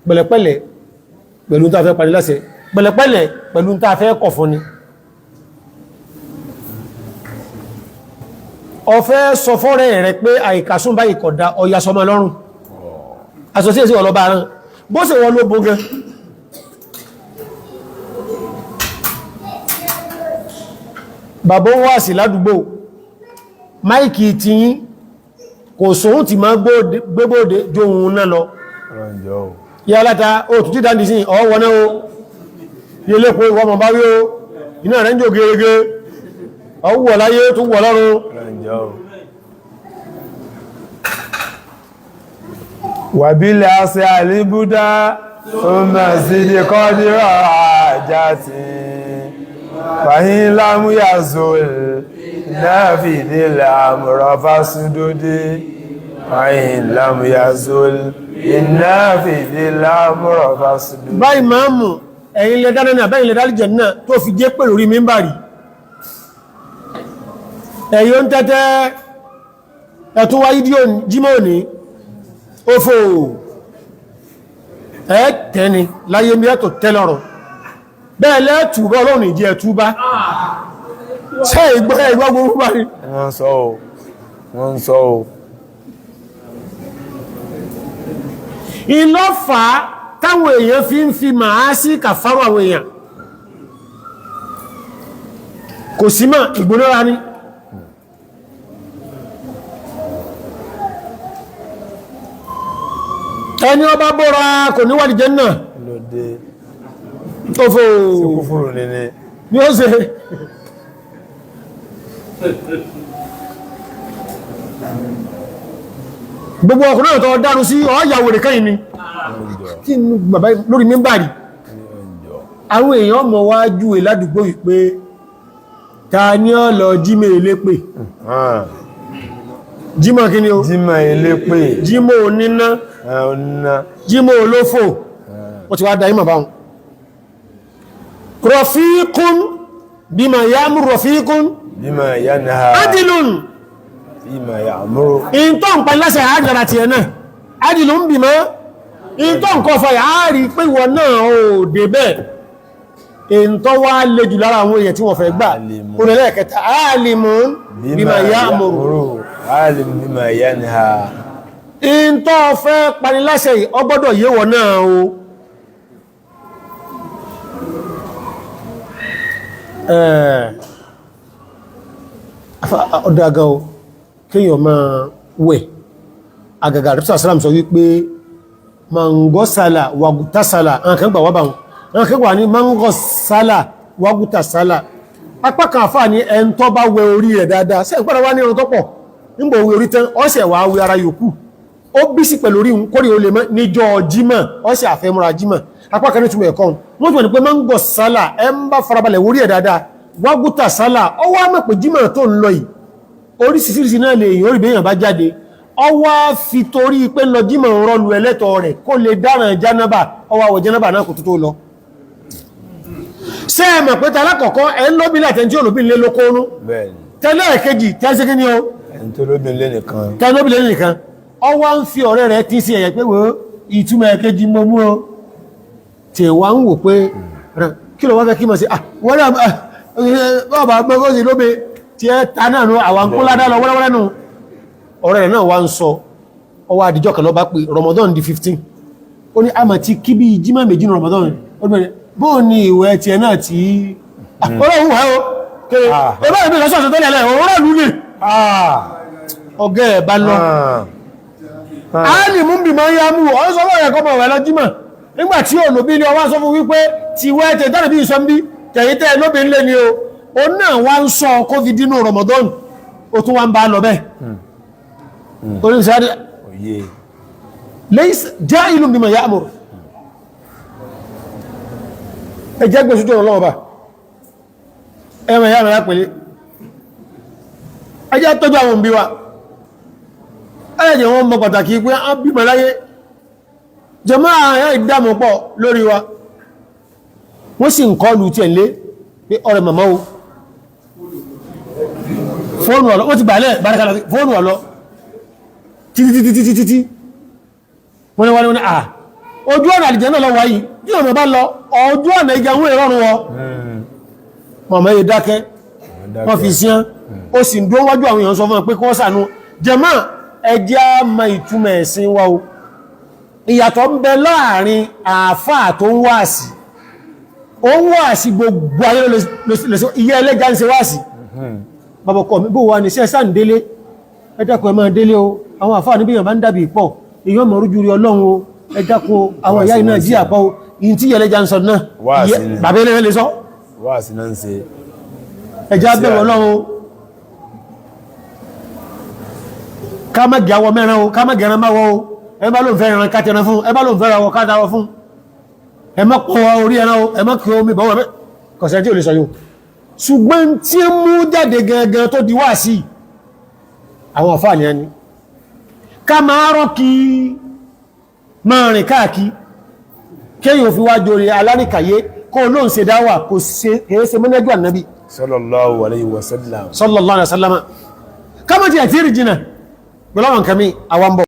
pẹ̀lẹ́pẹ̀lẹ́ pẹ̀lú tá fẹ́ parí láṣẹ pẹ̀lẹ́pẹ̀lẹ́ pẹ̀lú tá fẹ́ kọ̀ fún ni ọ̀fẹ́ sọ fọ́rẹ́ rẹ̀ pé àìkàsún báyìí kódà ọya sọmọ lọ́rùn asọ́síẹ̀sí ọlọ́bà rán bó sì wọ́n ló bógẹ́ bàbá wá sí ládùúgbò máìkì tí yí kò sóhun ti máa gbébòdé jóhun náà lọ yá láta ó tún títà ní sí ọwọ́ náà ó yẹ lẹ́kọ̀ọ́ ìwọ́n mọ̀ bá rí ó iná rẹ̀ ń jò gẹ́gẹ́ ọwọ́ láyé tó wọ̀ lọ́rùn wàbílẹ̀ àṣẹ àlébúdá ó mẹ́ sí ní kọ́dírọ̀ àjáti fàyín lámúyà zoe náà fi nílẹ̀ àmúrọ̀ fásúdódé fàyín lámúyà zoe náà fi nílẹ̀ àmúrọ̀ fásúdódé. báyìí máa mú ẹ̀yin lẹ dáná náà báyìí lẹ dálìjẹ̀ náà tó fi jẹ́ pẹ̀lú orí mímbàrí ẹ̀yọ́ ń tẹ́tẹ́ ẹ̀tún wáyé jímọ̀ ní òfò ẹ̀ẹ́tẹ́ni láyé mi ẹ̀tọ̀ tẹ́lọ̀rọ̀ bẹ́ẹ̀ lẹ́ẹ̀tùbọ́ ọlọ́run ìjẹ́ ẹ̀túbá ṣe ìgbọ́ gbogbo bá rí wọ́n sọ ò ìlọ́fà táwọn èèyàn fi ń fi màá sí kàfàrò àwọn èèyàn kò sí mọ́ ìgbónára ní ẹni ọba bọ́ra kò ní wà ní Jánnà lóde tó fò sí kúfúrú nínú ní ó ṣe gbogbo ọkùnrin ọ̀tọ̀ dánú sí ọ̀yàwó rẹ̀ kẹ́yìn ni kí ní bàbá lórí mímbàrí àwọn èèyàn mọ̀ wá júwe ládùúgbò wípé ta ní ọ lọ jímẹ̀ elépè jímọ̀ kí ni o jímọ̀ elépè jímọ̀ oníná jímọ̀ olófò wọ́n ti wá dá ìmọ̀ báhùn rọ̀fíkún bíma ya'muru rọ̀fíkún bíma yanha adìlùn bíma ya'muru in tó ń pa lásẹ̀ àájára ti ẹ̀ náà adìlùn bíma in tó ń kọ́ fà yàárí pé wọ́n náà ò dé bẹ́ẹ̀ in tó wá lè jù lára àwọn èèyàn tí wọ́n fẹ́ gbà orílẹ̀-ẹ̀kẹta alimun bíma ya'muru alimun bíma yanha in tó fẹ́ paniláṣẹ́ ọgbọ́dọ̀ yíwọ̀ náà o ọ̀dàgà o kíyàn máa wẹ̀ àgàgà rẹ̀pùsà sálàm sọ wípé mangọ́sálà wàgútásálà àkẹ́gbà wà báhùn àkẹ́gbà ní mangọ́sálà wàgútásálà apá kan àfáà ní ẹn tó bá wẹ orí rẹ̀ dáadáa sí ẹ̀pẹ́rẹ̀ wá ní ọ̀rọ̀ tọ́pọ̀ nígbà wẹ orí tán ọ́sẹ̀ wà wẹ ara yòókù ó bí sí pẹ̀lú orí kórí olè níjọ́ jímọ̀ ọ́sẹ̀ àfẹ́múra jímọ̀ apá kan ní túnmọ̀ ẹ̀kọ́ wọ́n tún wọ́n ni pé mangọ́sálà ẹ ń bá farabalẹ̀ orí ẹ̀ dáadáa wàgútásálà ọwọ́ àmọ́ pé jímọ̀ tó ń lọ yìí orísìírísìí náà lè èyàn orí bèèyàn bá jáde ọwá fi torí pé lọ jímọ̀ rọlù ẹlẹ́tọ̀ rẹ̀ kó lè dáràn jánábà ọwá wọ̀ jánábà náà kò tó lọ ṣé ẹ mọ̀ pé tàlákọ̀ọ́kọ́ ẹ ń lóbílẹ̀ àtẹ́ntí olóbìnlẹ̀ lókóónú tẹ́lẹ̀ kejì tẹ́sí kí ni ó tẹ́lóbìnlẹ̀ nìkan ọwá ń fi ọ̀rẹ́ rẹ̀ tí sí ẹ̀yẹ pé wo ìtumọ̀ ẹ̀kejì mọ́ mú ọ tí wá ń wò pé kí lọ wá fẹ́ kí mọ̀ sí wọ́n tí ẹ ta náà nù àwọn kúládá lọ wẹ́rẹ́wẹ́rẹ́ nù ọ̀rẹ́ rẹ̀ náà wá ń sọ ọwọ́ àdìjọ́ kan lọ bá pé Ramadan di 15 ó ní àmà tí kí bí jímọ̀ méjì ní Ramadan ó bẹ̀rẹ̀ bó ní ìwẹ̀ tí ẹ náà tí ọlọ́run wà ó kéré ẹgbẹ́ ìbí lọ́sọ̀ọ̀sọ̀ tó lẹ́lẹ̀ ọ̀rọ̀ lú ní ọgẹ́ ẹ̀ bá lọ áàlì mú bí máa ń yá mú ọ́ sọ wọ́n rẹ̀ kọ́ mọ̀ rẹ̀ lọ jímọ̀ nígbà tí olóbi ní ọwá sọ fún wípé ti wẹ́ tẹ̀ dáre bí ìsọ́mbí tẹ̀yìntẹ́ lóbi ń lé ni o ó náà wá ń sọ covid nínú Ramadan ó tún wá ń bá lọ bẹ́ẹ̀ oníṣẹ́rí jahilun bima ya'mur ẹjẹ́ gbé ṣújọ́ ọlọ́wọ́ bá ẹmọ̀ ìyá mẹ́ra pẹ̀lẹ́ ẹjẹ́ tọ́jú àwọn òbí wa ẹjẹ́ wọn mọ pàtàkì pé a bí mẹ́láyé jẹmọ́ àyà ìdámọ̀ pọ̀ lórí wa wọ́n sì ń kọlù tí ẹ̀ lé pé ọ̀rẹ́ màmá o fóònù ọ̀lọ́ wọ́n ti gbà lẹ́ bárakàlá fóònù ọ̀lọ́ títí wọ́n ni à ojú ọ̀nà àlìjẹ́nà lọ wáyìí tí ọmọ bá lọ ojú ọ̀nà ìgbàwó ìrọ̀rùn wọ mọ̀mọ́ yìí dákẹ́ wọ́n fi síán ó sì ń dó wájú àwọn èèyàn sọ fún pé kí wọ́n ṣàánú jàmáà ẹjẹ́ á mọ ìtumọ̀ ẹ̀sìn wa o ìyàtọ̀ ń bẹ láàrin àáfàá tó ń wáàsí ó ń wáàsí gbogbo ayé lọ́sọ iye ẹlẹ́jà ń ṣe wáàsí babọ̀kọ̀ mi bó wà ní sẹ́sà ń délé ẹ̀dàkọ̀ ẹ máa délé o àwọn àáfàá níbi èèyàn bá ń dàbí pọ̀ èèyàn mọ̀ rújú rí ọlọ́run o ẹ̀dàkọ̀ àwọn ìyá iná jí àpọ̀ o ìyìn tí ẹlẹ́jà ń sọ náà bàbá ilé lè sọ wáàsí náà ń ṣe ẹjá bẹ̀rẹ̀ ọlọ́run o ká má gẹ̀ẹ́wọ mẹ́ran o ká má gẹ̀ẹ́ran máa wọ́ o ẹ bá ló ń fẹ́ ẹran kátẹran fún ẹ bá ló ń fẹ́ ra wọ kátàwọ fún ẹ má pọ̀ orí ẹran o ẹ má kí omi bọ́wọ́ mẹ́ kọ̀sẹ̀ tí ò lè sọ yóò ṣùgbọ́n tí ó mú jáde gangan tó di wá sí àwọn àfáà ní ẹni ká máa rọ́ kí máa rìn káàkí kéyàn fi wá jórí alárìkàyé kó ló ń ṣe dáwà kò ṣe mọ́nẹ́jú ànábì sallallahu alayhi wa sallam sallallahu alaihi wasallam ká mọ́ ti ẹ̀ tí rí jìnà pẹ̀lú àwọn kàmí àwọn bọ̀